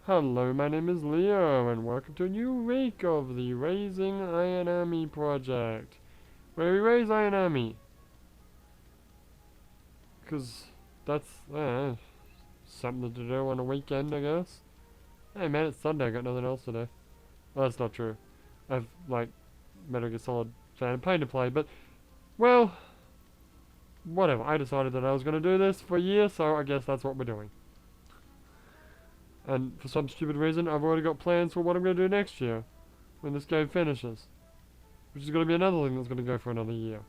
Hello, my name is Leo, and welcome to a new week of the Raising Ayanami Project, where we raise Ayanami. Because that's something to do on a weekend, I guess. Hey man, it's Sunday, I got nothing else to do. Well, that's not true. I've, Metal Gear Solid Phantom Pain to play, but, well, whatever. I decided that I was going to do this for a year, so I guess that's what we're doing. And for some stupid reason, I've already got plans for what I'm going to do next year, when this game finishes. Which is going to be another thing that's going to go for another year.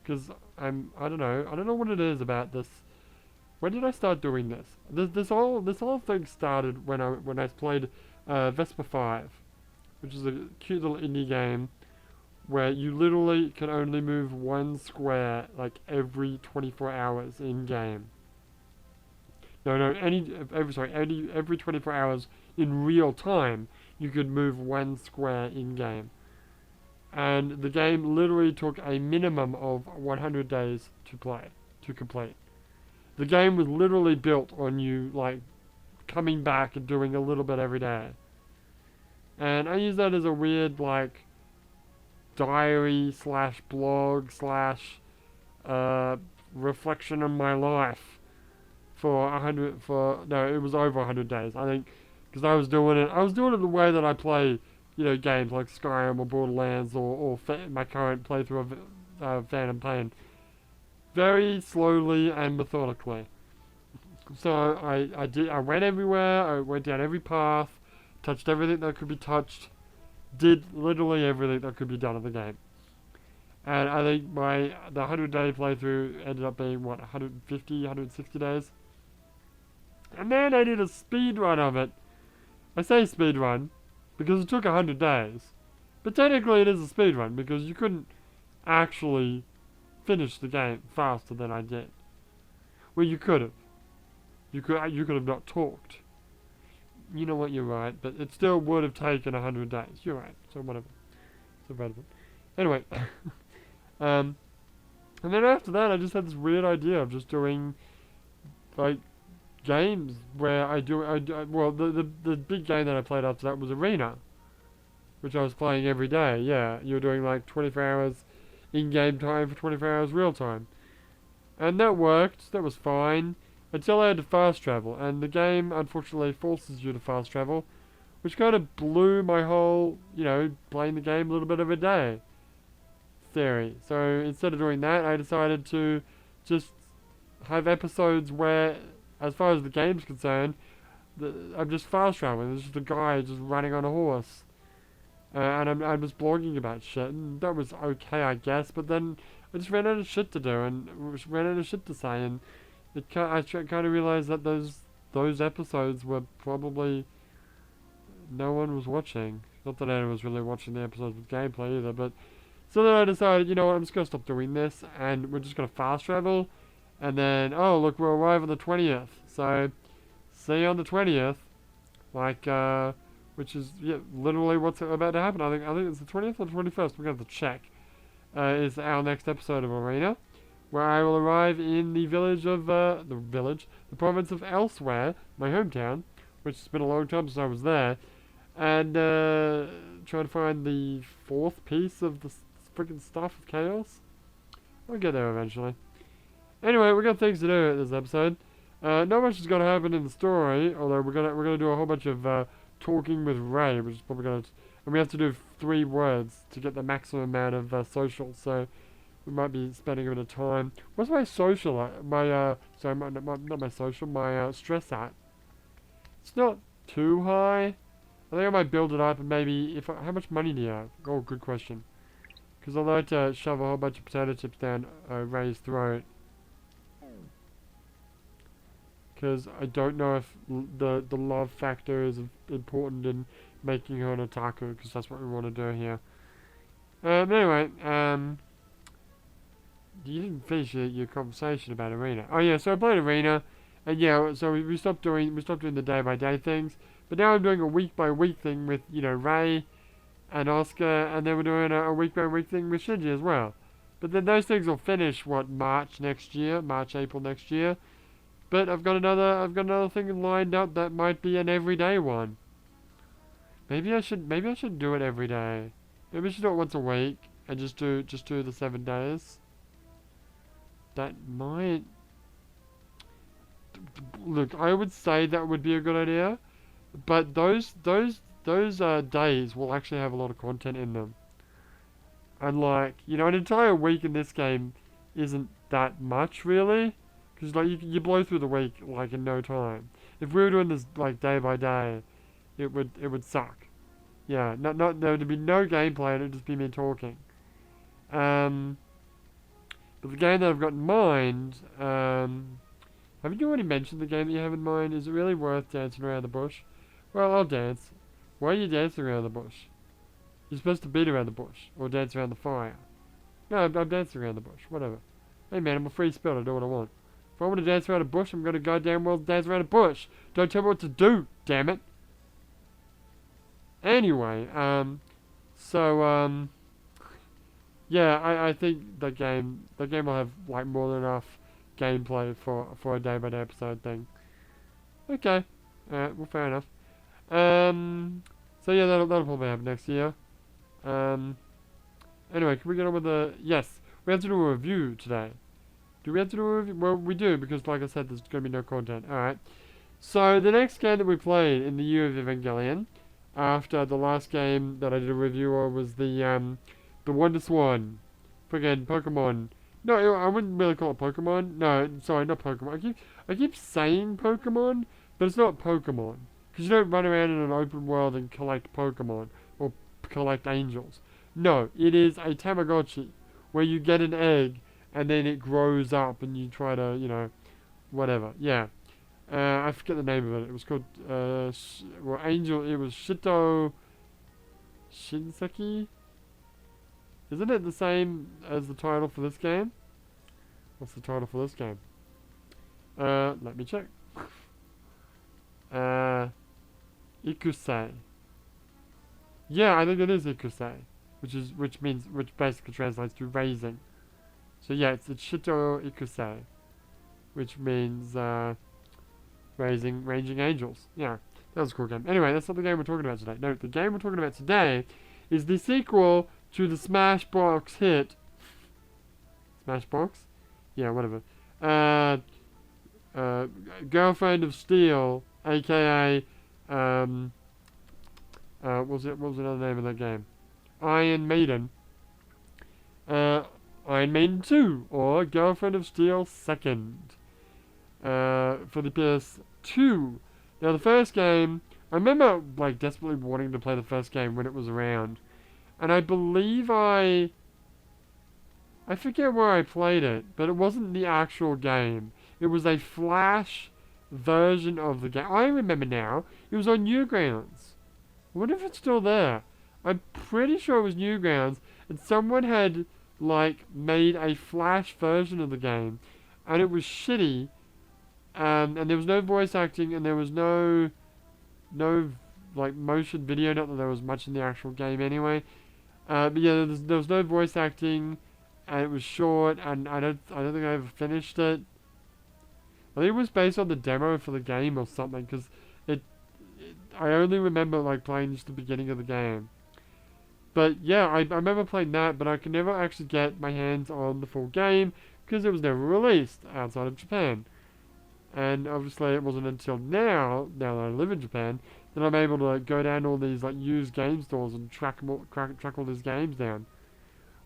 Because I don't know what it is about this. When did I start doing this? This whole thing started when I played Vespa 5, which is a cute little indie game where you literally can only move one square like every 24 hours in game. No, every 24 hours in real time you could move one square in game. And the game literally took a minimum of 100 days to complete. The game was literally built on you, coming back and doing a little bit every day. And I use that as a weird, diary slash blog slash reflection on my life it was over 100 days, I think, because I was doing it the way that I play, games like Skyrim or Borderlands or my current playthrough of Phantom Pain. Very slowly and methodically. So I went everywhere, I went down every path, touched everything that could be touched, did literally everything that could be done in the game. And I think the 100-day playthrough ended up being, 150, 160 days? And then I did a speed run of it. I say speed run because it took 100 days. But technically it is a speed run because you couldn't actually finish the game faster than I did. Well, you could have. You could have not talked. You know what, you're right, but it still would have taken 100 days. You're right, so whatever. It's irrelevant. Anyway, and then after that I just had this weird idea of just doing, games where the big game that I played after that was Arena, which I was playing every day. Yeah, you were doing 24 hours in-game time for 24 hours real time, and that worked. That was fine until I had to fast travel, and the game unfortunately forces you to fast travel, which kind of blew my whole playing the game a little bit of a day theory. So instead of doing that, I decided to just have episodes where, as far as the game's concerned, I'm just fast traveling. There's just a guy just running on a horse. And I'm just blogging about shit. And that was okay, I guess. But then I just ran out of shit to do and ran out of shit to say. And I kind of realized that those episodes were probably no one was watching. Not that anyone was really watching the episodes with gameplay either. But so then I decided, you know what, I'm just going to stop doing this. And we're just going to fast travel. And then, oh look, we'll arrive on the 20th. So, see you on the 20th. Which is literally what's about to happen. I think it's the 20th or the 21st. We're going to have to check. Is our next episode of Arena, where I will arrive in the village of the province of Elsewhere, my hometown, which has been a long time since I was there, and try to find the fourth piece of the freaking Staff of Chaos. I'll get there eventually. Anyway, we got things to do in this episode. Not much is going to happen in the story, although we're gonna do a whole bunch of talking with Ray, which is probably and we have to do 3 words to get the maximum amount of social. So we might be spending a bit of time. What's my social? Not my social. My stress at. It's not too high. I think I might build it up and maybe how much money do you have? Oh, good question. Because I'd like to shove a whole bunch of potato chips down Ray's throat. Because I don't know if the love factor is important in making her an otaku, because that's what we want to do here. Anyway, you didn't finish your conversation about Arena. Oh yeah, so I played Arena, and yeah, so we stopped doing the day-by-day things, but now I'm doing a week-by-week thing with, Ray and Oscar, and then we're doing a week-by-week thing with Shinji as well. But then those things will finish, March, April next year. But I've got another thing lined up that might be an everyday one. Maybe I should do it every day. Maybe I should do it once a week and just do the 7 days. That might look. I would say that would be a good idea, but those days will actually have a lot of content in them. And like, an entire week in this game isn't that much really, because like you blow through the week like in no time. If we were doing this like day by day, it would suck. Yeah, not there would be no gameplay, and it'd just be me talking. Um, but the game that I've got in mind, haven't you already mentioned the game that you have in mind? Is it really worth dancing around the bush? Well, I'll dance. Why are you dancing around the bush? You're supposed to beat around the bush, or dance around the fire. No, I'm dancing around the bush, whatever. Hey man, I'm a free spirit, I do what I want. If I want to dance around a bush, I'm gonna goddamn well dance around a bush. Don't tell me what to do, damn it. Anyway, yeah, I think the game will have like more than enough gameplay for a day by day episode thing. Okay, well fair enough. So yeah, that'll probably happen next year. Anyway, can we get on with the yes? We have to do a review today. Do we have to do a review? Well, we do because, like I said, there's going to be no content. All right. So the next game that we played in the year of Evangelion, after the last game that I did a review of, was the Wonder Swan, friggin' Pokemon. No, I wouldn't really call it Pokemon. No, sorry, not Pokemon. I keep saying Pokemon, but it's not Pokemon because you don't run around in an open world and collect Pokemon or collect angels. No, it is a Tamagotchi where you get an egg and then it grows up and you try to, whatever. Yeah. I forget the name of it. It was called, Angel, it was Shito Shinseki? Isn't it the same as the title for this game? What's the title for this game? Let me check. Ikusei. Yeah, I think it is Ikusei. Which basically translates to raising. So yeah, it's Shito Ikusei. Which means, ranging angels. Yeah, that was a cool game. Anyway, that's not the game we're talking about today. No, the game we're talking about today is the sequel to the Smashbox hit. Smashbox? Yeah, whatever. Girlfriend of Steel, aka, what was another name of that game? Iron Maiden. Iron Maiden 2, or Girlfriend of Steel 2nd. For the PS2. Now the first game, I remember like desperately wanting to play the first game when it was around. And I believe I forget where I played it, but it wasn't the actual game. It was a Flash version of the game. I remember now. It was on Newgrounds. I wonder if it's still there. I'm pretty sure it was Newgrounds, and someone had like made a Flash version of the game, and it was shitty. And there was no voice acting, and there was no like motion video. Not that there was much in the actual game anyway. But yeah, there was no voice acting, and it was short, and I don't think I ever finished it. I think it was based on the demo for the game or something, because I only remember like playing just the beginning of the game. But yeah, I remember playing that, but I could never actually get my hands on the full game because it was never released outside of Japan. And obviously it wasn't until now that I live in Japan, that I'm able to go down to all these like used game stores and track all these games down.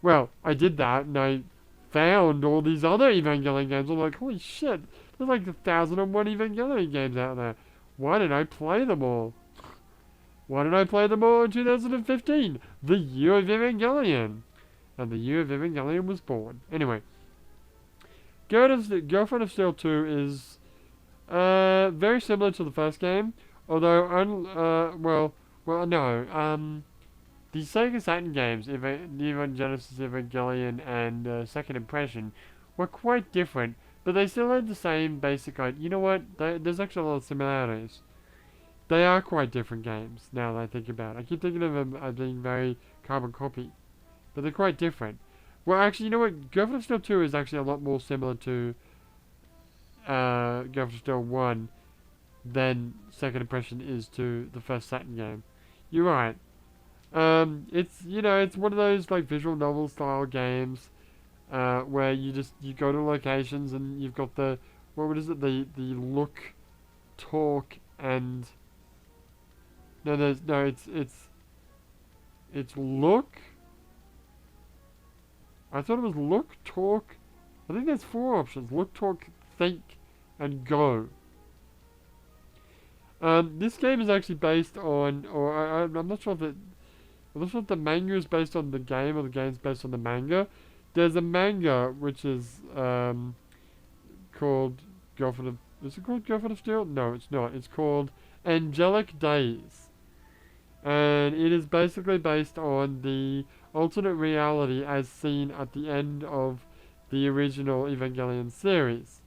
Well, I did that, and I found all these other Evangelion games. I'm like, holy shit, there's like 1,001 Evangelion games out there. Why didn't I play them all? Why did I play them all in 2015? The year of Evangelion. And the year of Evangelion was born. Anyway. Girlfriend of Steel 2 is very similar to the first game. Although, the Sega Saturn games, Neon Genesis Evangelion and Second Impression, were quite different. But they still had the same basic idea. You know what? There's actually a lot of similarities. They are quite different games, now that I think about it. I keep thinking of them as being very carbon copy. But they're quite different. Well, actually, you know what? Girlfriend of Steel 2 is actually a lot more similar to Girlfriend of Steel 1, then second impression is to the first Saturn game. You're right. It's, it's one of those like visual novel style games, where you go to locations and you've got what is it, the look, talk, and no, it's look. I thought it was look, talk. I think there's 4 options: look, talk, think, and go. This game is actually based on, or I'm not sure if I'm not sure if the manga is based on the game or the game's based on the manga. There's a manga which is called Girlfriend of. Is it called Girlfriend of Steel? No, it's not. It's called Angelic Days, and it is basically based on the alternate reality as seen at the end of the original Evangelion series.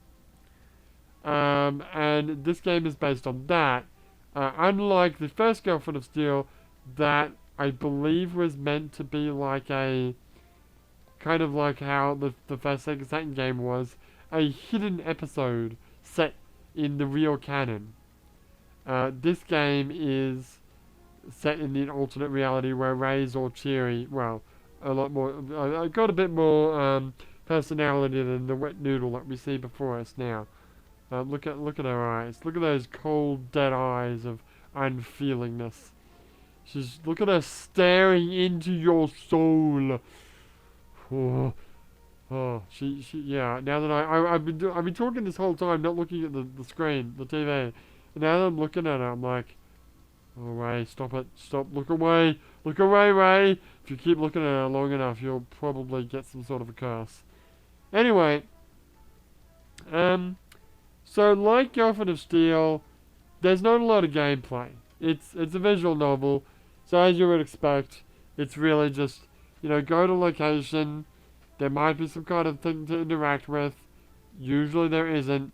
And this game is based on that. Unlike the first Girlfriend of Steel, that I believe was meant to be like a kind of like how the first Sega Saturn game was, a hidden episode set in the real canon. This game is set in the alternate reality where Ray's all cheery, well, a lot more, got a bit more personality than the wet noodle that we see before us now. Look at her eyes. Look at those cold, dead eyes of unfeelingness. Look at her staring into your soul. Yeah. Now that I've been talking this whole time, not looking at the screen, the TV. And now that I'm looking at her, I'm like, oh Ray, stop it, stop, look away, Ray. If you keep looking at her long enough, you'll probably get some sort of a curse. Anyway, so like Girlfriend of Steel, there's not a lot of gameplay. It's a visual novel, so as you would expect, it's really just, go to location. There might be some kind of thing to interact with. Usually there isn't.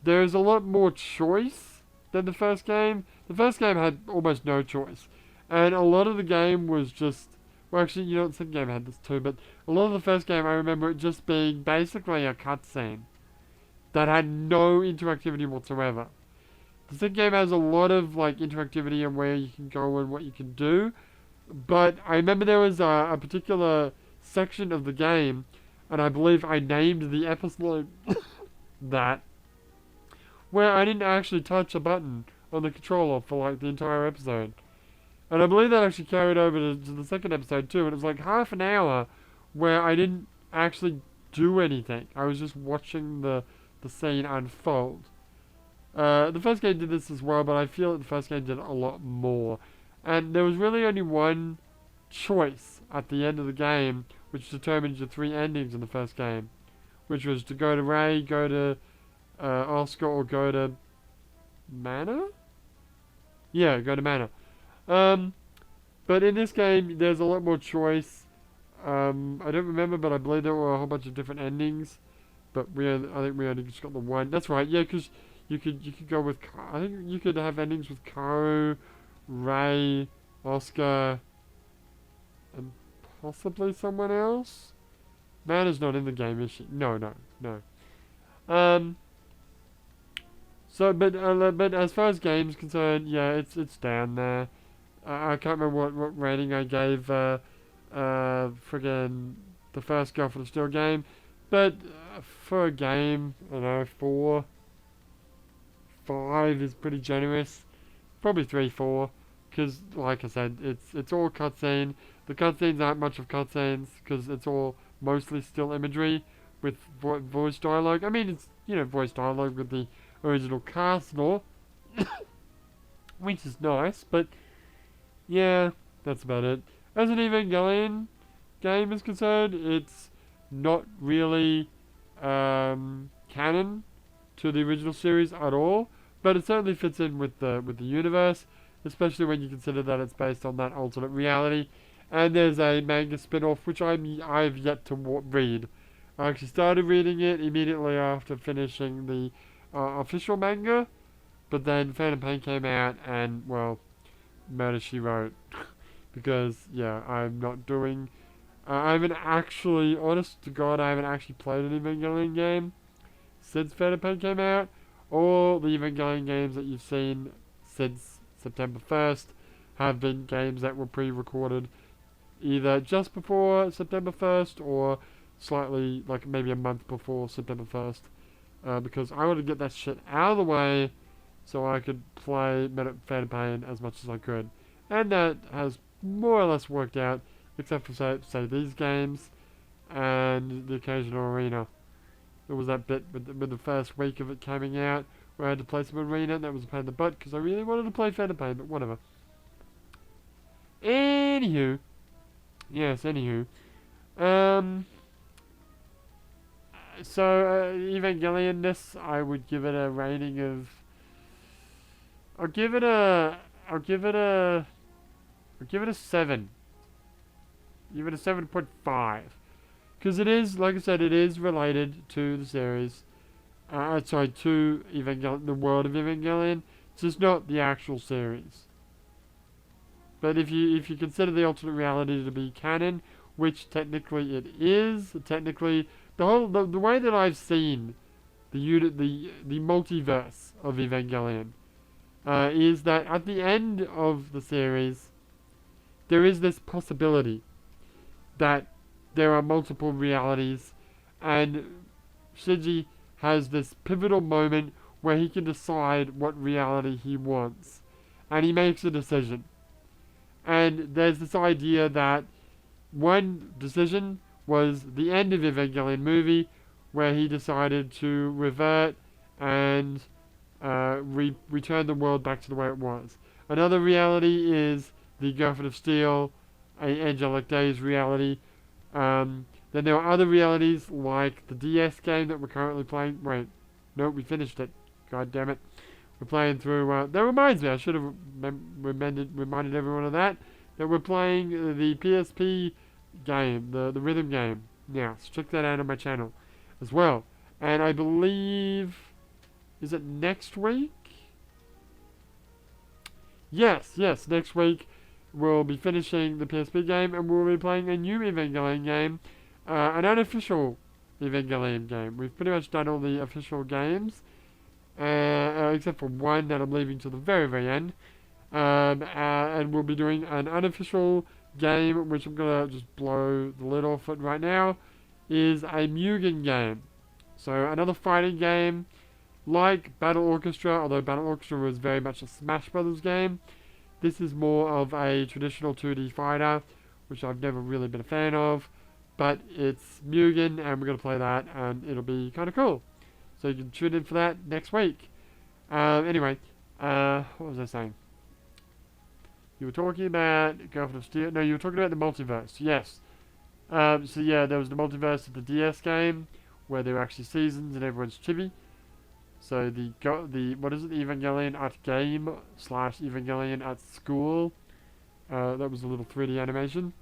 There's a lot more choice than the first game. The first game had almost no choice. And a lot of the game was just, well actually, the second game had this too, but a lot of the first game I remember it just being basically a cutscene that had no interactivity whatsoever. The second game has a lot of interactivity and where you can go and what you can do, but I remember there was a particular section of the game, and I believe I named the episode that, where I didn't actually touch a button on the controller for the entire episode. And I believe that actually carried over to the second episode too, and it was half an hour where I didn't actually do anything. I was just watching the scene unfold. The first game did this as well, but I feel that the first game did a lot more. And there was really only one choice at the end of the game, which determines your 3 endings in the first game, which was to go to Ray, go to Asuka, or go to Mana? Yeah, go to Mana. But in this game, there's a lot more choice. I don't remember, but I believe there were a whole bunch of different endings. But I think we only just got the one. That's right, yeah, because you could go with, I think you could have endings with Kaoru, Ray, Asuka, and possibly someone else. Mana's not in the game, is she? No. But as far as games concerned, yeah, it's down there. I can't remember what rating I gave friggin' the first Girlfriend of Steel game, but for a game, I don't know, 4, 5 is pretty generous. Probably 3, 4, because like I said, it's all cutscene. The cutscenes aren't much of cutscenes because it's all mostly still imagery with voice dialogue. I mean, it's voice dialogue with the original cast and all, which is nice, but yeah, that's about it. As an Evangelion game is concerned, it's not really canon to the original series at all, but it certainly fits in with the universe, especially when you consider that it's based on that alternate reality. And there's a manga spin-off which I've yet to read. I actually started reading it immediately after finishing the official manga, but then Phantom Pain came out, and well, Murder She Wrote, because yeah, I'm not doing I haven't actually, honest to God, I haven't actually played an Evangelion game since Phantom Pain came out. All the Evangelion games that you've seen since September 1st have been games that were pre-recorded either just before September 1st or slightly, like maybe a month before September 1st. Because I wanted to get that shit out of the way so I could play Phantom Pain as much as I could. And that has more or less worked out, except for, say these games and the occasional arena. There was that bit with the first week of it coming out where I had to play some arena, and that was a pain in the butt because I really wanted to play Phantom Pain, but whatever. Anywho. Yes, anywho. So, Evangelion-ness, I would give it a rating of... I'll give it a 7. Give it a 7.5. Because it is, like I said, it is related to the series. To Evangelion, the world of Evangelion. It's just not the actual series. But if you consider the alternate reality to be canon, which technically it is, technically the way that I've seen the multiverse of Evangelion is that at the end of the series there is this possibility that there are multiple realities, and Shinji has this pivotal moment where he can decide what reality he wants, and he makes a decision. And there's this idea that one decision was the end of Evangelion movie, where he decided to revert and return the world back to the way it was. Another reality is the Girlfriend of Steel, Angelic Days reality. Then there are other realities like the DS game that we're currently playing. Wait, no, we finished it. God damn it. We're playing through... that reminds me, I should have reminded everyone of that we're playing the PSP game, the rhythm game. Now, so check that out on my channel as well. And I believe... Is it next week? Yes, next week we'll be finishing the PSP game and we'll be playing a new Evangelion game, an unofficial Evangelion game. We've pretty much done all the official games, except for one that I'm leaving to the very, very end. And we'll be doing an unofficial game, which I'm gonna just blow the lid off it right now, is a Mugen game. So another fighting game, like Battle Orchestra, although Battle Orchestra was very much a Smash Brothers game. This is more of a traditional 2D fighter, which I've never really been a fan of, but it's Mugen, and we're gonna play that, and it'll be kind of cool. So you can tune in for that next week. Anyway, what was I saying? You were talking about Girlfriend of Steel. No, you were talking about the multiverse. Yes. So yeah, there was the multiverse of the DS game, where there were actually seasons and everyone's chibi. So the what is it? The Evangelion at game / Evangelion at school. That was a little 3D animation.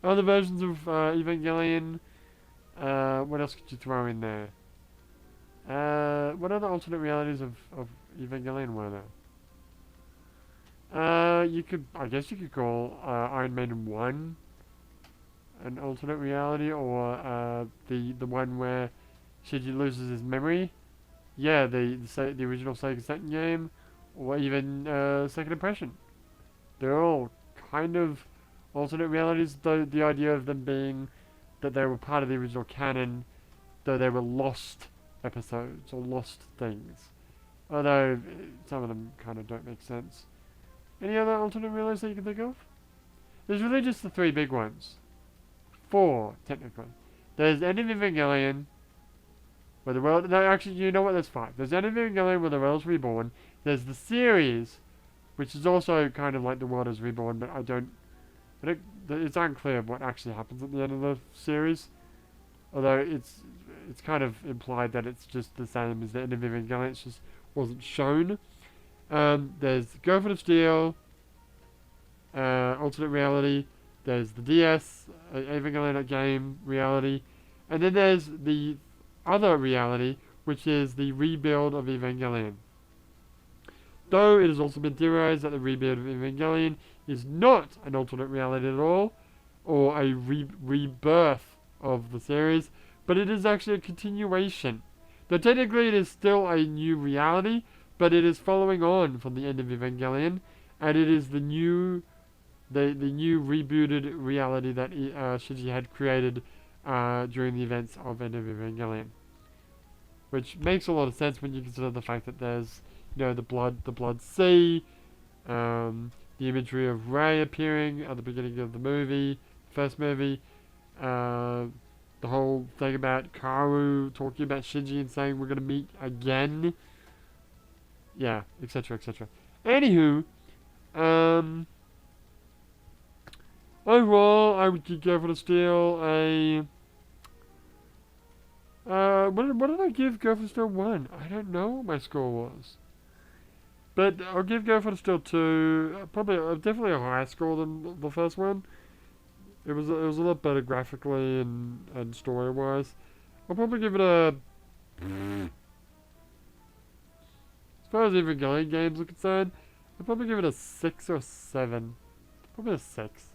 Other versions of Evangelion. What else could you throw in there? What other alternate realities of Evangelion were there? I guess you could call Iron Maiden 1 an alternate reality, or the one where Shinji loses his memory. Yeah, the original Sega Saturn game, or even Second Impression. They're all kind of alternate realities, though the idea of them being that they were part of the original canon, though they were lost episodes or lost things. Although some of them kind of don't make sense. Any other alternate realities that you can think of? There's really just the 3 big ones. 4, technically. There's End of Evangelion, where the world... No, actually, you know what? There's 5. There's End of Evangelion, where the world is reborn. There's the series, which is also kind of like the world is reborn, but it's unclear what actually happens at the end of the series. Although it's kind of implied that it's just the same as the End of Evangelion, it just wasn't shown. There's Girlfriend of Steel, alternate reality. There's the DS, Evangelion game reality. And then there's the other reality, which is the rebuild of Evangelion. Though it has also been theorized that the rebuild of Evangelion is not an alternate reality at all, or a rebirth of the series, but it is actually a continuation. Though technically it is still a new reality, but it is following on from the end of Evangelion, and it is the new rebooted reality that Shinji had created during the events of End of Evangelion. Which makes a lot of sense when you consider the fact that there's, the blood sea, the imagery of Rei appearing at the beginning of the movie, first movie, the whole thing about Kaoru talking about Shinji and saying we're gonna meet again. Yeah, etc, etc. Anywho, overall, I would go for the Steel a... what did I give Go for the Steel 1? I don't know what my score was. But I'll give Go for the Steel 2, probably, definitely a higher score than the first one. It was a lot better graphically and story-wise. I'll probably give it a... As far as Evangelion games are concerned, I'll probably give it a 6 or 7. Probably a 6.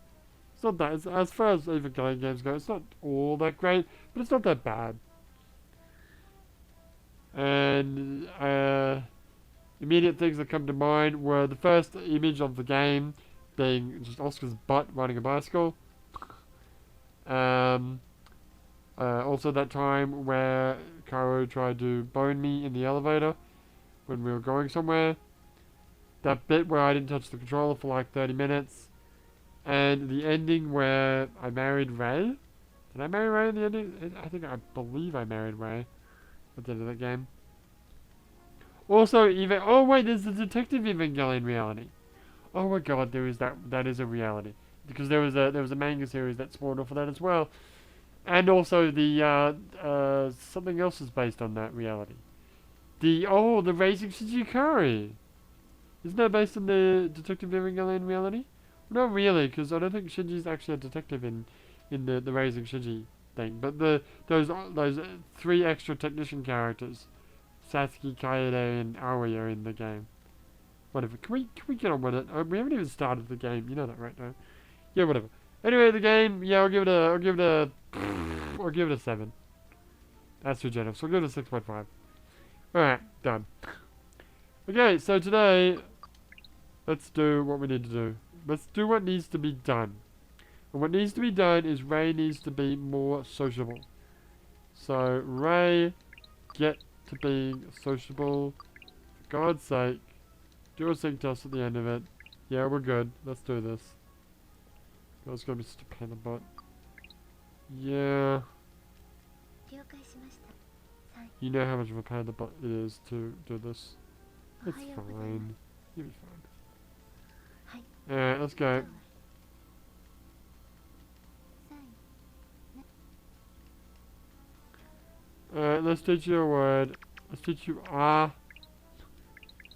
It's not that, as far as Evangelion games go, it's not all that great, but it's not that bad. And immediate things that come to mind were the first image of the game being just Asuka's butt riding a bicycle. Also that time where Kaoru tried to bone me in the elevator when we were going somewhere. That bit where I didn't touch the controller for like 30 minutes. And the ending where I married Rei. Did I marry Rei in the ending? I believe I married Rei at the end of that game. Also, oh wait, there's the Detective Evangelion reality. Oh my god, there is that is a reality. Because there was a manga series that spawned off of that as well. And also the something else is based on that reality. The Raising Shijikari. Isn't that based on the Detective Evangelion reality? Well, not really, because I don't think Shinji's actually a detective in the Raising Shinji thing. But those 3 extra technician characters, Satsuki, Kaede, and Aoi, are in the game. Whatever. Can we get on with it? We haven't even started the game. You know that, right? No. Yeah, whatever. Anyway, the game. Yeah, I'll give it a 7. That's too generous. So I'll give it a 6.5. Alright, done. Okay, so today, let's do what we need to do. Let's do what needs to be done. And what needs to be done is Rei needs to be more sociable. So, Rei, get to being sociable. For God's sake, do a sync test at the end of it. Yeah, we're good. Let's do this. God's gonna be such a pain in the butt. Yeah. You know how much of a pain in the butt it is to do this. It's fine. You'll be fine. Alright, let's go. Alright, let's teach you a word. Let's teach you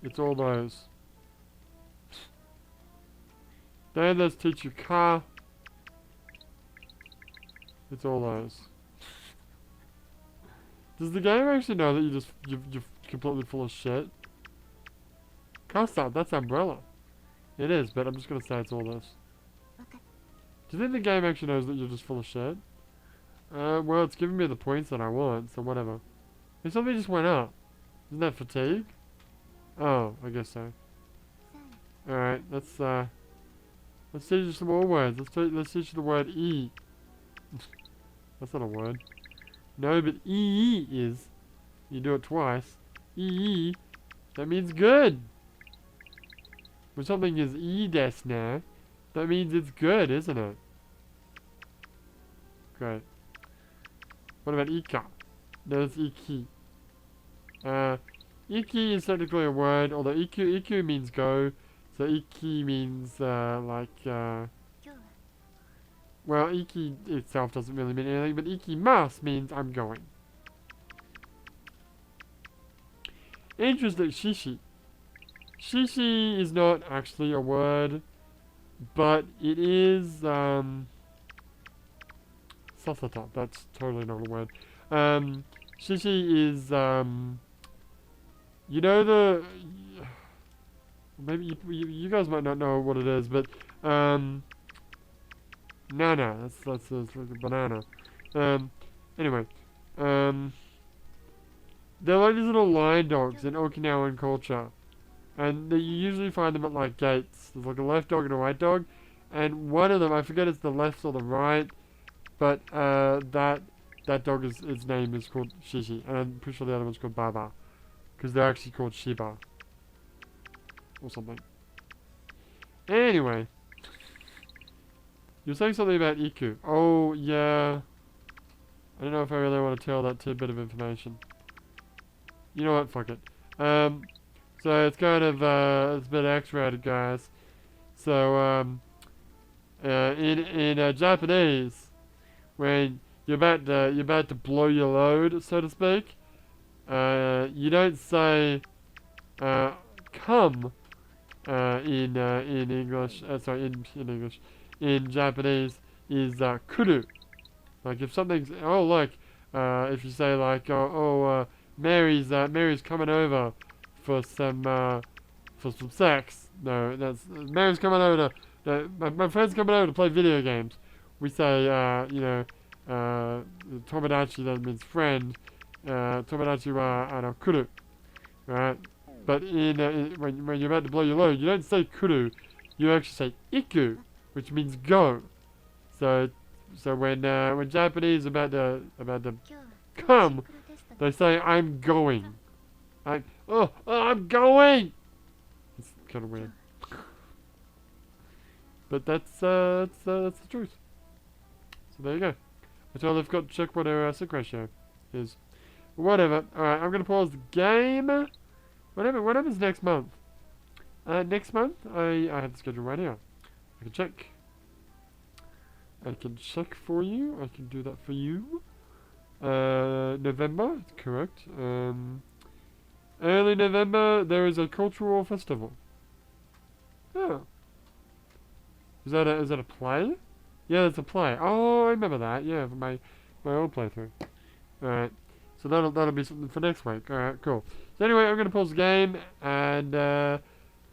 It's all those. Then let's teach you ka. It's all those. Does the game actually know that you're completely full of shit? Kasa, that's umbrella. It is, but I'm just gonna say it's all this. Do you think the game actually knows that you're just full of shit? Well, it's giving me the points that I want, so whatever. Hey, something just went up. Isn't that fatigue? Oh, I guess so. Alright, let's teach you some more words. Let's teach you the word E. That's not a word. No, but E is. You do it twice. E, that means good. When something is des now, that means it's good, isn't it? Great. What about Ika? No, it's Iki. Iki is technically a word, although Iku means go, so Iki means, well, Iki itself doesn't really mean anything, but Ikimasu means I'm going. Interesting, Shishi. Shishi is not actually a word, but it is, Sasata. That's totally not a word. Shishi is, you know maybe you guys might not know what it is, but, Nana. That's a banana. Anyway. They're like these little lion dogs in Okinawan culture. And you usually find them at like gates. There's like a left dog and a right dog. And one of them, I forget it's the left or the right, but that dog its name is called Shishi. And I'm pretty sure the other one's called Baba. Because they're actually called Shiba. Or something. Anyway. You're saying something about Iku. Oh, yeah. I don't know if I really want to tell that tidbit of information. You know what? Fuck it. So it's kind of, it's a bit X-rated, guys. So, in Japanese, when you're about to blow your load, so to speak, you don't say, come, in English, sorry, in English, in Japanese is, kuru. Like if something's, oh look, if you say like, Mary's coming over for some sex. No, that's, Mary's coming over to, my friend's coming over to play video games. We say, Tomodachi, that means friend, Tomodachi wa, kuru, right? But when you're about to blow your load, you don't say kuru, you actually say iku, which means go. So when Japanese are about to come, they say I'm going. I'm going. It's kind of weird, but that's the truth. So there you go. That's all I've got to check what our sick ratio is. Whatever. All right, I'm gonna pause the game. Whatever's next month. Next month I have the schedule right here. I can check. I can check for you. I can do that for you. November, correct. Early November, there is a cultural festival. Oh. Is that a play? Yeah, it's a play. Oh, I remember that. Yeah, from my old playthrough. Alright. So that'll be something for next week. Alright, cool. So anyway, I'm gonna pause the game, and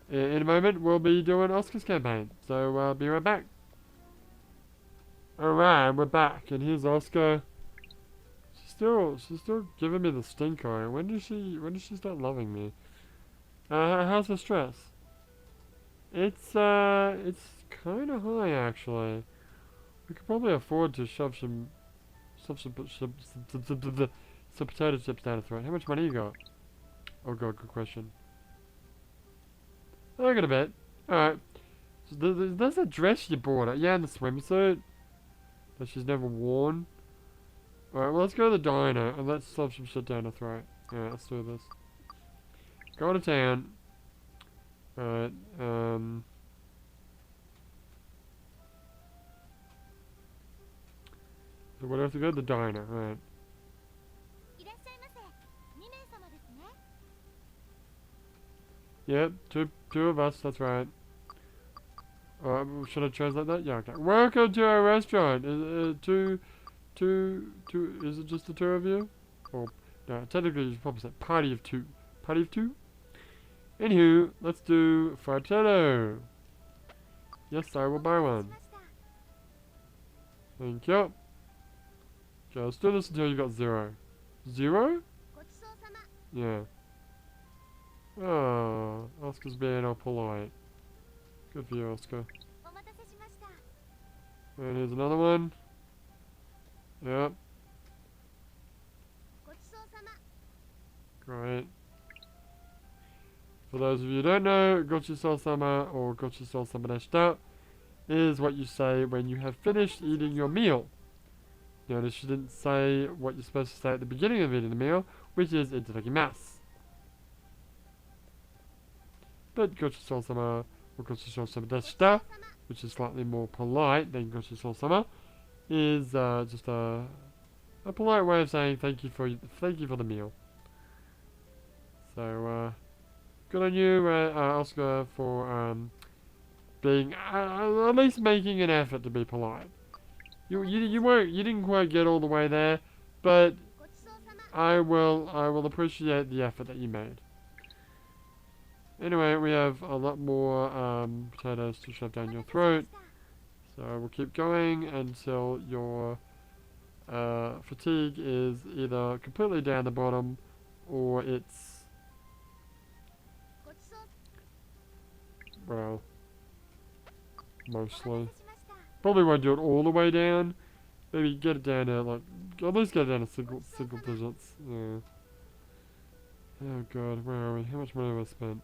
in a moment we'll be doing Asuka's campaign. So I'll be right back. Alright, we're back, and here's Asuka. She's still giving me the stink eye. When does she start loving me? How's the stress? It's kind of high actually. We could probably afford to shove some potato chips down her throat. How much money you got? Oh god, good question. I got a bit. Alright. So there's a dress you bought her. Yeah, and the swimsuit that she's never worn. Alright, well, let's go to the diner and let's stuff some shit down her throat. Alright, let's do this. Go to town. Alright, so we'll have to go to the diner, alright. Yep, two of us, that's right. Should I translate that? Yeah, okay. Welcome to our restaurant. Is it just the two of you? Or, no, technically you should probably say party of two. Party of two? Anywho, let's do fratello. Yes, I will buy one. Thank you. Okay, let's do this until you got 0. 0? Yeah. Oh, Asuka's being all polite. Good for you, Asuka. And here's another one. Yep. Great. For those of you who don't know, Gochisousama or Gochisousama deshita is what you say when you have finished eating your meal. Notice you didn't say what you're supposed to say at the beginning of eating the meal, which is itadakimasu. But Gochisousama or Gochisousama deshita, which is slightly more polite than Gochisousama, is just a polite way of saying thank you for the meal. So good on you, Asuka, for being at least making an effort to be polite. You didn't quite get all the way there, but I will appreciate the effort that you made. Anyway, we have a lot more potatoes to shove down your throat. So we'll keep going until your fatigue is either completely down the bottom or it's, well, mostly. Probably won't do it all the way down. Maybe get it down to like, at least get it down to single digits. Yeah. Oh god, where are we? How much money have I spent?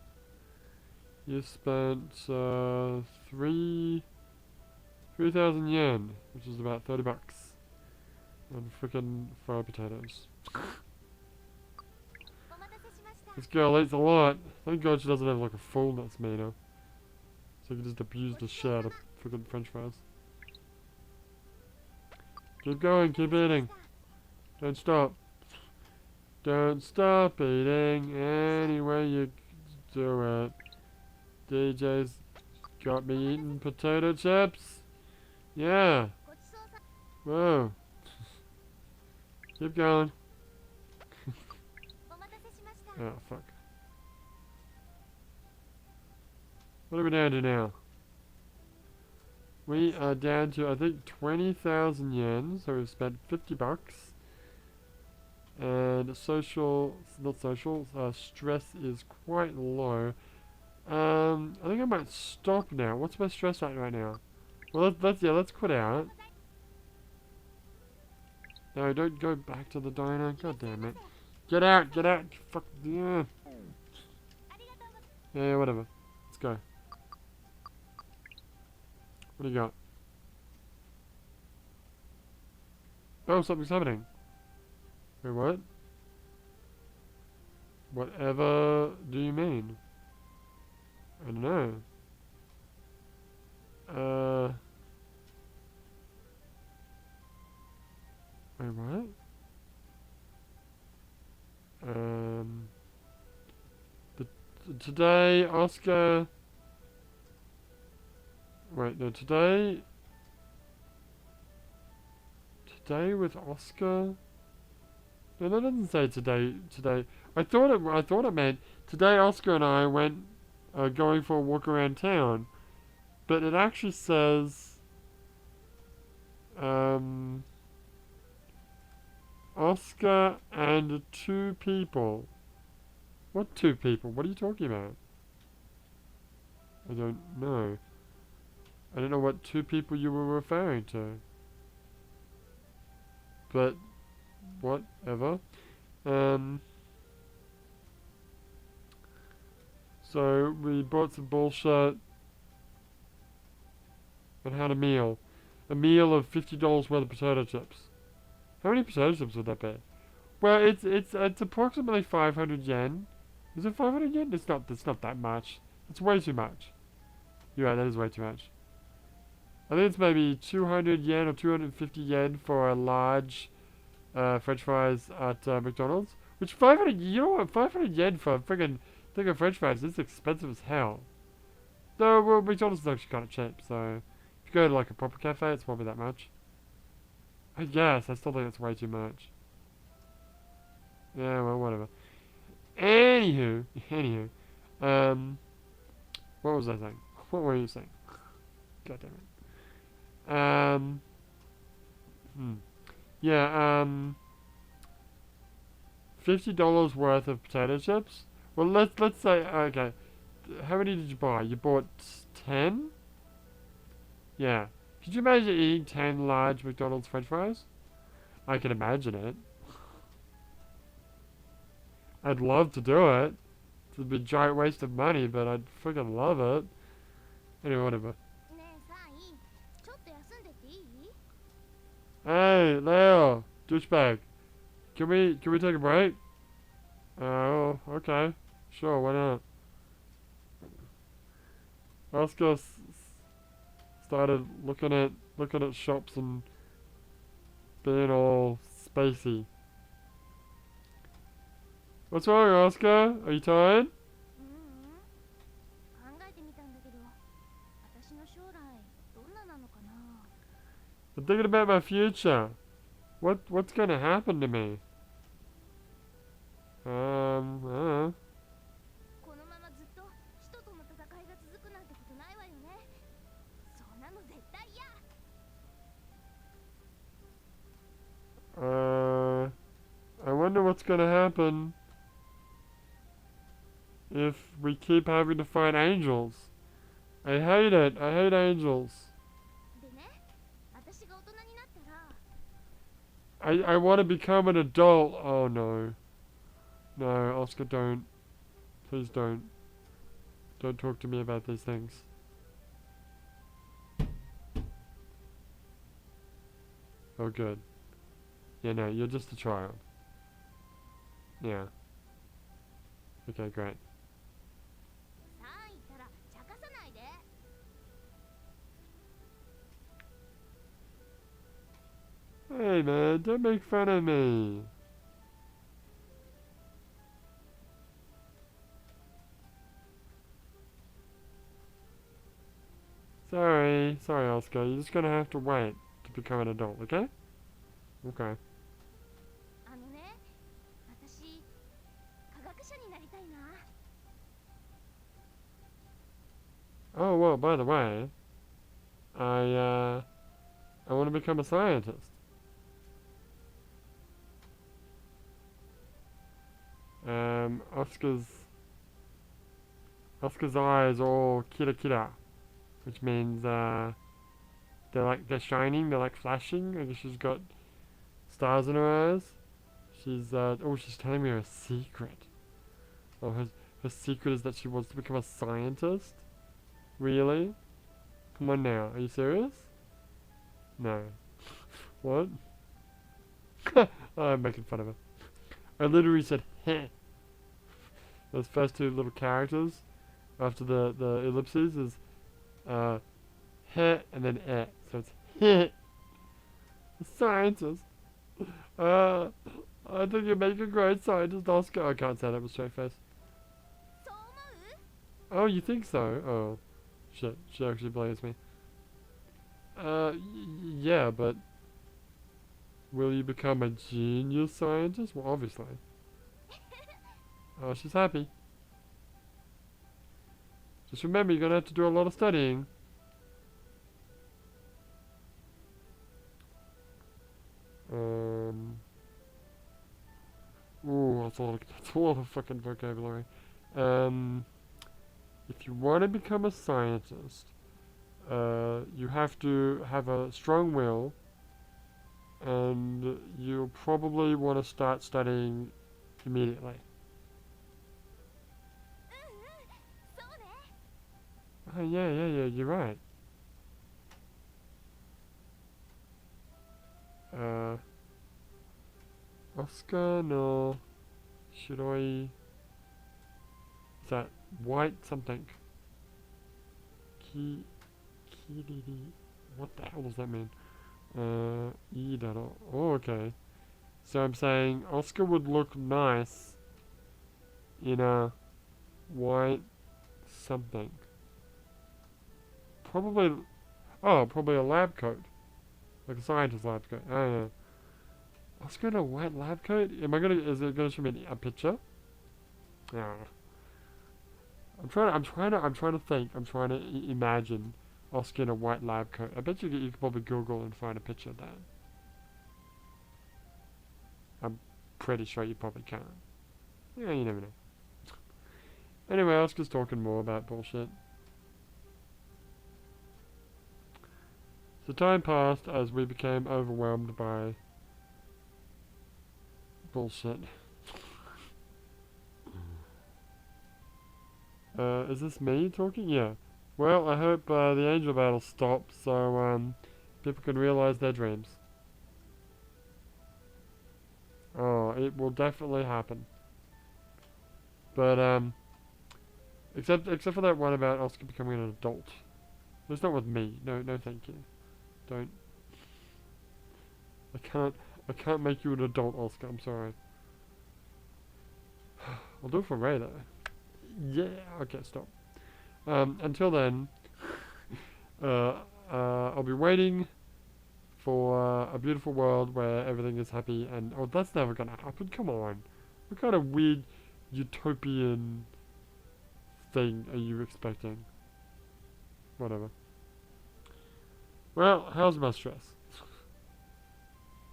You spent 3,000 yen, which is about 30 bucks, on frickin' fried potatoes. This girl eats a lot. Thank god she doesn't have like a full nuts meter, so you can just abuse the shit out of frickin' french fries. Keep going, keep eating. Don't stop. Don't stop eating any way you do it. DJ's got me eating potato chips. Yeah. Whoa. Keep going. Oh, fuck. What are we down to now? We are down to, I think, 20,000 yen. So we've spent 50 bucks. And stress is quite low. I think I might stop now. What's my stress at right now? Well, let's quit out. No, don't go back to the diner. God damn it. Get out, fuck, yeah. Yeah, whatever. Let's go. What do you got? Oh, something's happening. Wait, what? Whatever do you mean? I don't know. Wait, what? Today, Asuka... Wait, no, today with Asuka... No, that doesn't say today. I thought it meant today Asuka and I went going for a walk around town. But it actually says Asuka and 2 people. What 2 people? What are you talking about? I don't know. I don't know what 2 people you were referring to. But whatever. So we bought some bullshit and had a meal. A meal of $50 worth of potato chips. How many potato chips would that be? Well, it's approximately 500 yen. Is it 500 yen? It's not that much. It's way too much. You're right, that is way too much. I think it's maybe 200 yen or 250 yen for a large french fries at McDonald's. Which 500, you know what, 500 yen for a friggin' thing of french fries is expensive as hell. Though, well, McDonald's is actually kind of cheap, so if you go to like a proper cafe, it's probably that much. I guess, I still think it's way too much. Yeah, well, whatever. Anywho, what was I saying? What were you saying? God damn it. Yeah, $50 worth of potato chips. Well, let's say, okay, how many did you buy? You bought 10? Yeah. Could you imagine eating 10 large McDonald's french fries? I can imagine it. I'd love to do it. It'd be a giant waste of money, but I'd freaking love it. Anyway, whatever. Hey, Leo, douchebag. Can we take a break? Oh, okay. Sure, why not? Oscar started looking at shops and being all spacey. What's wrong, Oscar? Are you tired? I'm thinking about my future. What's gonna happen to me? I don't know. wonder what's gonna happen if we keep having to fight angels. I hate it. I hate angels. I want to become an adult. Oh no. No, Oscar, don't. Please don't. Don't talk to me about these things. Oh, good. Yeah, no, you're just a child. Yeah. Okay, great. Hey, man, don't make fun of me. Sorry, Oscar. You're just gonna have to wait to become an adult, okay? Okay. Oh, well, by the way, I want to become a scientist. Oscar's eyes are all kira kira, which means, they're shining, they're like flashing. I guess she's got stars in her eyes. She's telling me her secret. Oh, her secret is that she wants to become a scientist? Really? Come on now, are you serious? No. What? Oh, I'm making fun of her. I literally said heh. Those first two little characters after the ellipses is heh and then eh. So it's heh. A scientist. I think you make a great scientist, Oscar. I can't say that with straight face. Oh, you think so? Oh, shit. She actually believes me. Yeah, but will you become a genius scientist? Well, obviously. Oh, she's happy. Just remember, you're gonna have to do a lot of studying. Ooh, that's a lot of fucking vocabulary. If you want to become a scientist, you have to have a strong will, and you'll probably want to start studying immediately. Oh, yeah, you're right. Oscar no Shiroi. Is that white something? Kiriri. What the hell does that mean? Idaro. Oh, okay. So I'm saying Oscar would look nice in a white something. Probably a lab coat. Like a scientist lab coat. Oh yeah. Oscar in a white lab coat? Is it gonna show me a picture? Yeah. I'm trying to think. I'm trying to imagine Oscar in a white lab coat. I bet you could probably Google and find a picture of that. I'm pretty sure you probably can. Yeah, you never know. Anyway, Oscar's talking more about bullshit. So time passed as we became overwhelmed by bullshit. Is this me talking? Yeah. Well, I hope the angel battle stops so people can realize their dreams. Oh, it will definitely happen. But except for that one about Oscar becoming an adult. It's not with me. No, thank you. Don't. I can't make you an adult, Oscar. I'm sorry. I'll do it for Ray though. Yeah. Okay, stop. Until then, I'll be waiting for a beautiful world where everything is happy and... Oh, that's never gonna happen. Come on. What kind of weird utopian thing are you expecting? Whatever. Well, how's my stress?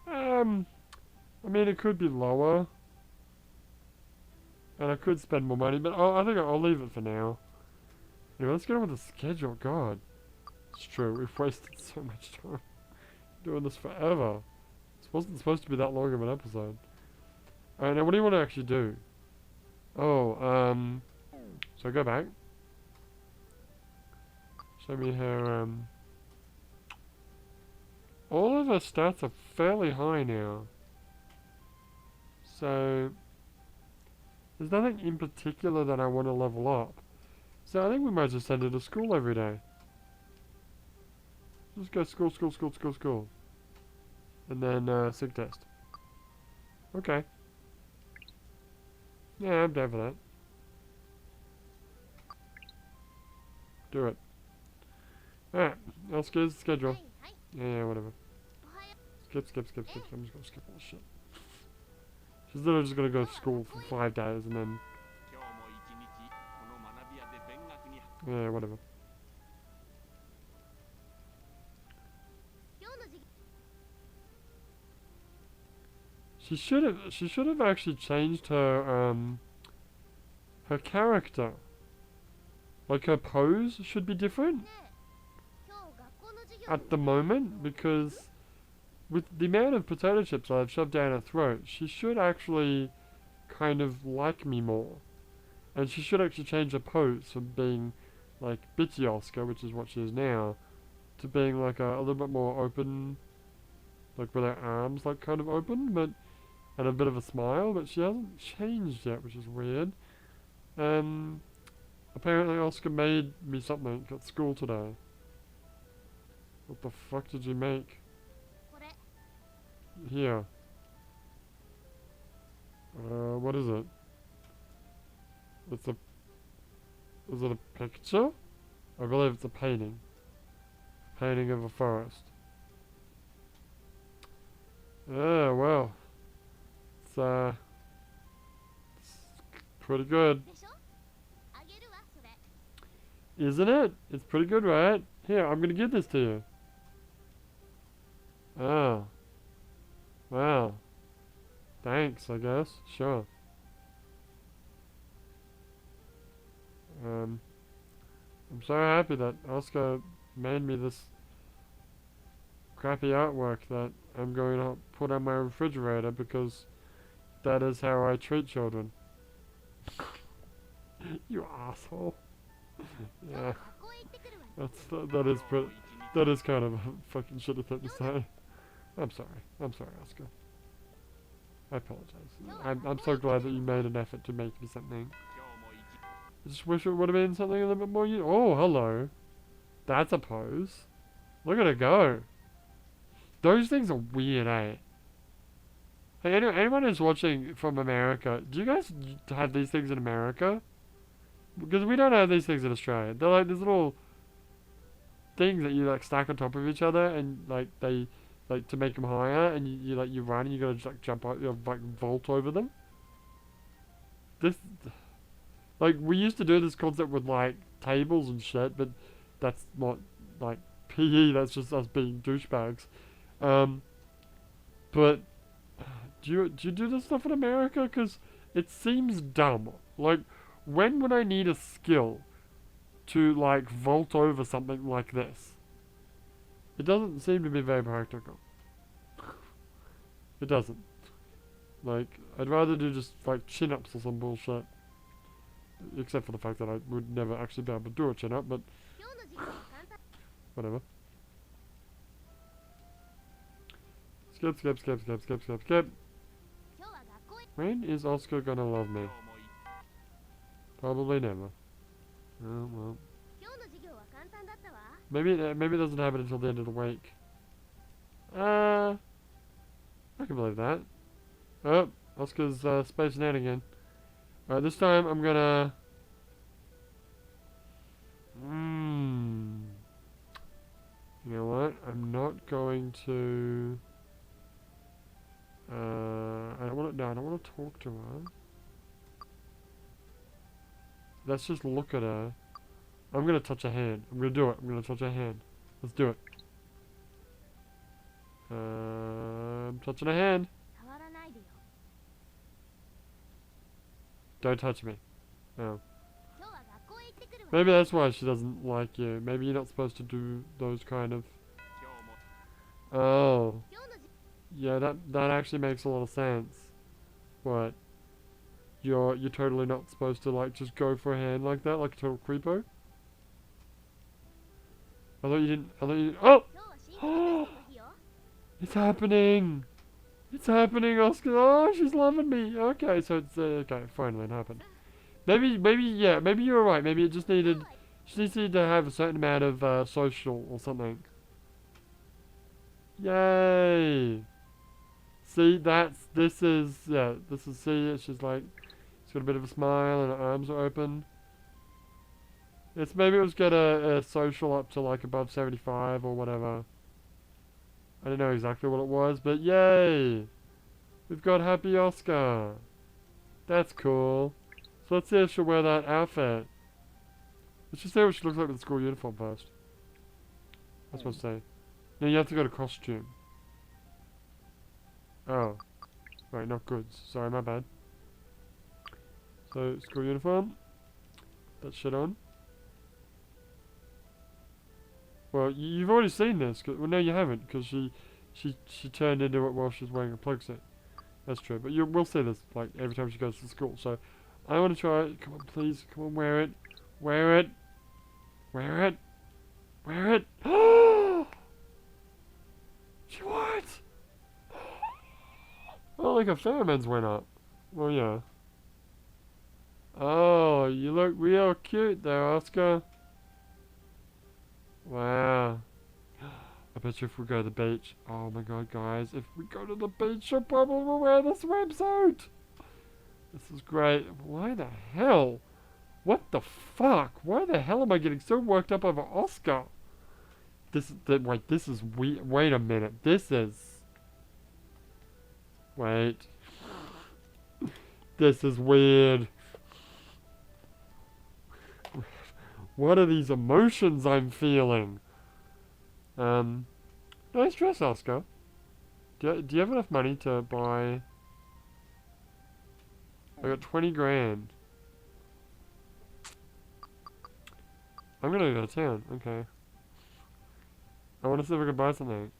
I mean, it could be lower, And I could spend more money, but I think I'll leave it for now. Anyway, let's get on with the schedule. God. It's true, we've wasted so much time doing this forever. This wasn't supposed to be that long of an episode. Alright, now what do you want to actually do? Oh, so go back. Show me how, all of our stats are fairly high now. So, there's nothing in particular that I want to level up. So I think we might just send her to school every day. Just go school, school, school, school, school. And then, sig test. Okay. Yeah, I'm down for that. Do it. Alright, Asuka's schedule. Yeah, whatever. Skip. I'm just gonna skip all this shit. She's literally just gonna go to school for 5 days and then... Yeah, whatever. She should have actually changed her, her character. Like, her pose should be different at the moment, because with the amount of potato chips I've shoved down her throat, she should actually kind of like me more. And she should actually change her pose from being like bitchy Asuka, which is what she is now, to being like a little bit more open, like with her arms like kind of open, but and a bit of a smile, but she hasn't changed yet, which is weird. Apparently Asuka made me something at school today. What the fuck did you make? Here. What is it? Is it a picture? I believe it's a painting. Painting of a forest. Yeah, well. It's pretty good. Isn't it? It's pretty good, right? Here, I'm gonna give this to you. Oh. Wow. Thanks, I guess. Sure. I'm so happy that Asuka made me this crappy artwork that I'm going to put on my refrigerator, because that is how I treat children. You asshole. Yeah. That is kind of a fucking shitty thing to say. I'm sorry, Asuka. I apologize. I'm so glad that you made an effort to make me something. I just wish it would have been something a little bit more oh, hello. That's a pose. Look at her go. Those things are weird, eh? Hey, anyone who's watching from America, do you guys have these things in America? Because we don't have these things in Australia. They're like these little things that you like stack on top of each other, and like they like to make them higher, and you run and you gotta just like jump out, you like vault over them. This, like, we used to do this concept with like tables and shit, but that's not like PE. That's just us being douchebags. But do you do this stuff in America? Because it seems dumb. Like, when would I need a skill to like vault over something like this? It doesn't seem to be very practical. It doesn't. Like, I'd rather do just like chin-ups or some bullshit. Except for the fact that I would never actually be able to do a chin-up, but whatever. Skip. When is Asuka gonna love me? Probably never. Oh, well. Maybe it doesn't happen until the end of the week. I can believe that. Oh, Asuka's spacing out again. Alright, this time I'm gonna... You know what? I'm not going to... I don't want to talk to her. Let's just look at her. I'm gonna touch her hand. I'm gonna do it. I'm gonna touch her hand. Let's do it. I'm touching her hand. Don't touch me. Oh. Maybe that's why she doesn't like you. Maybe you're not supposed to do those kind of... Oh. Yeah, that actually makes a lot of sense. What? You're totally not supposed to, like, just go for a hand like that, like a total creepo? I thought you didn't... Oh! It's happening! It's happening, Asuka! Oh, she's loving me! Okay, so it's... okay, finally it happened. Yeah, maybe you were right. Maybe it just needed... She just needed to have a certain amount of, social or something. Yay! See, this is, see, she's like, she's got a bit of a smile and her arms are open. Maybe it was get a social up to like above 75 or whatever. I don't know exactly what it was, but yay! We've got Happy Asuka. That's cool. So let's see if she'll wear that outfit. Let's just see what she looks like with the school uniform first. That's what I say. No, you have to go to costume. Oh. Right, not goods. Sorry, my bad. So, school uniform. That shit on. Well, you've already seen this. Well, no, you haven't, because she turned into it while she was wearing a plug set. That's true, but we'll see this, like, every time she goes to school. So, I want to try it. Come on, please. Come on, wear it. Wear it. Wear it. Wear it. She what? Oh, like her pheromones went up. Well, yeah. Oh, you look real cute there, Asuka. Wow. I bet you if we go to the beach, oh my god, guys, if we go to the beach, she'll probably wear the swimsuit. This is great. Why the hell? What the fuck? Why the hell am I getting so worked up over Asuka? Wait, this is weird. Wait a minute. Wait. This is weird. What are these emotions I'm feeling? Nice dress, Asuka. Do you have enough money to buy... I got 20 grand. I'm gonna go to town. Okay. I want to see if I can buy something.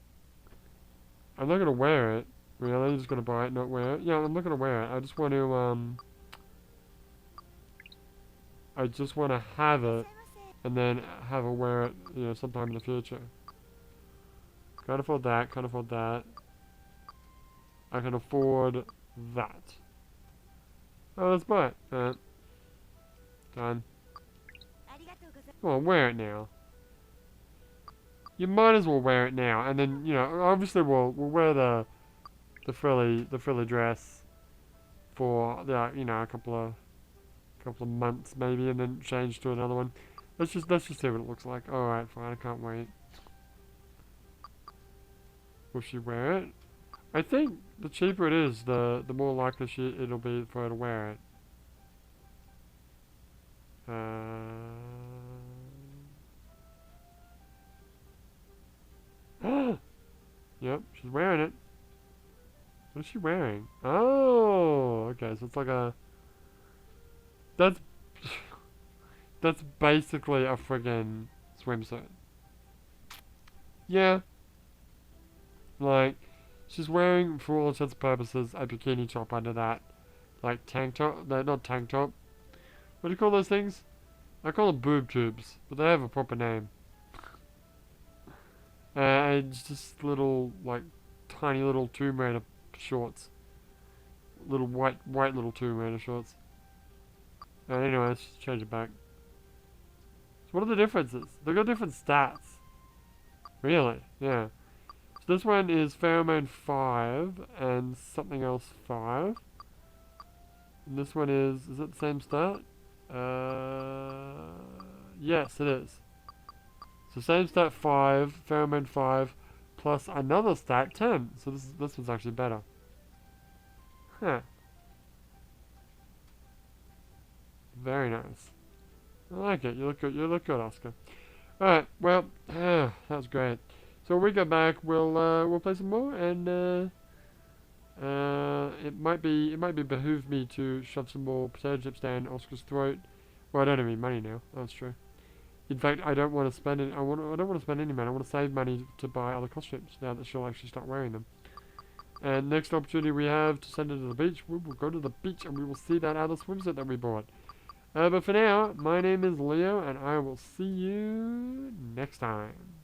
I'm not gonna wear it. Really? I'm just gonna buy it, not wear it? Yeah, I'm not gonna wear it. I just want to, I just want to have it, and then have her wear it, you know, sometime in the future. Can't afford that, can't afford that. I can afford that. Oh, let's buy it. Alright. Done. Come on, wear it now. You might as well wear it now, and then, you know, obviously we'll wear the frilly dress for you know, a couple of months maybe, and then change to another one. Let's just see what it looks like. All right, fine. I can't wait. Will she wear it? I think the cheaper it is, the more likely it'll be for her to wear it. Yep, she's wearing it. What is she wearing? Oh, okay, so it's like a... That's basically a friggin' swimsuit. Yeah. Like, she's wearing, for all intents and purposes, a bikini top under that. Like, tank top. No, not tank top. What do you call those things? I call them boob tubes, but they have a proper name. And just little, like, tiny little Tomb Raider shorts. Little white little Tomb Raider shorts. Anyway, let's just change it back. So what are the differences? They've got different stats. Really? Yeah. So this one is Pheromone 5 and something else 5. And this one is it the same stat? Yes, it is. So same stat 5, Pheromone 5, plus another stat 10. So this one's actually better. Huh. Very nice. I like it. You look good. You look good, Asuka. All right. Well, that was great. So when we go back, we'll play some more, and It might be behoove me to shove some more potato chips down Oscar's throat. Well, I don't have any money now. That's true. In fact, I don't want to spend it. I don't want to spend any money. I want to save money to buy other costumes now that she'll actually start wearing them. And next opportunity we have to send her to the beach, we will go to the beach and we will see that other swimsuit that we bought. But for now, my name is Leo, and I will see you next time.